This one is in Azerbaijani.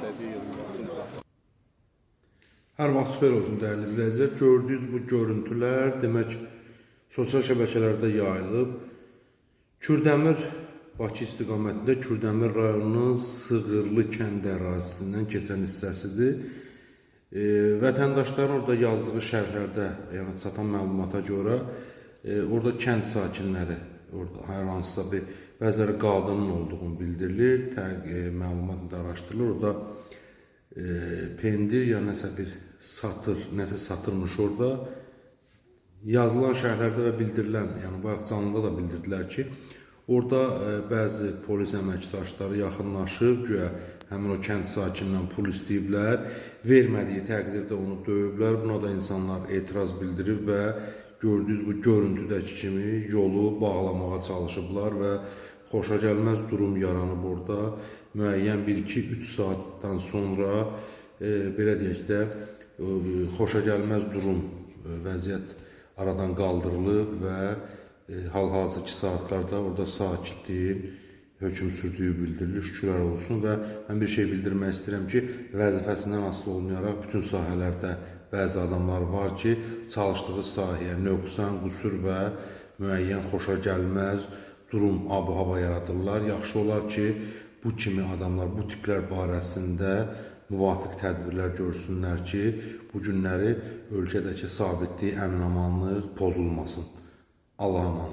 istədiyi yerin olsun. Hər vaxt xeyir olsun dəyərli izləyicilər. Gördüyünüz bu görüntülər demək sosial şəbəkələrdə yayılıb. Kürdəmir Bakı istiqamətində Kürdəmir rayonunun Sığırlı kənd ərazisindən keçən hissəsidir. Vətəndaşların orada yazdığı şərhlərdə, yəni çatan məlumata görə orada kənd sakinləri, orada hər hansısa bir bəziləri qadının olduğunu bildirilir, məlumat da araşdırılır. Orada pendir ya nəsə bir nəsə satırmış orada. Yazılan şərhlərdə və bildirilən, yəni bu canlıda da bildirdilər ki, orada bəzi polis əməkdaşları yaxınlaşıb, güya həmin o kənd sakinindən pul istəyiblər, vermədiyi təqdirdə onu döyüblər. Buna da insanlar etiraz bildirib və gördüyünüz bu görüntüdəki kimi yolu bağlamağa çalışıblar və xoşagəlməz durum yaranıb orada. Müəyyən 1-2-3 saatdan sonra belə deyək də xoşagəlməz durum, vəziyyət aradan qaldırılıb və hal-hazırki saatlarda orada sakitliyin hökm sürdüyü bildirilir. Şükürlər olsun və mən bir şey bildirmək istəyirəm ki, vəzifəsindən asılı olmayaraq bütün sahələrdə bəzi adamlar var ki, çalışdığı sahəyə nöqsan, qüsur və müəyyən xoşagəlməz durum, ab-hava yaradırlar. Yaxşı olar ki, bu kimi adamlar bu tiplər barəsində müvafiq tədbirlər görsünlər ki, bu günləri ölkədəki sabitlik, əmin-amanlıq pozulmasın. Allah'a emanet.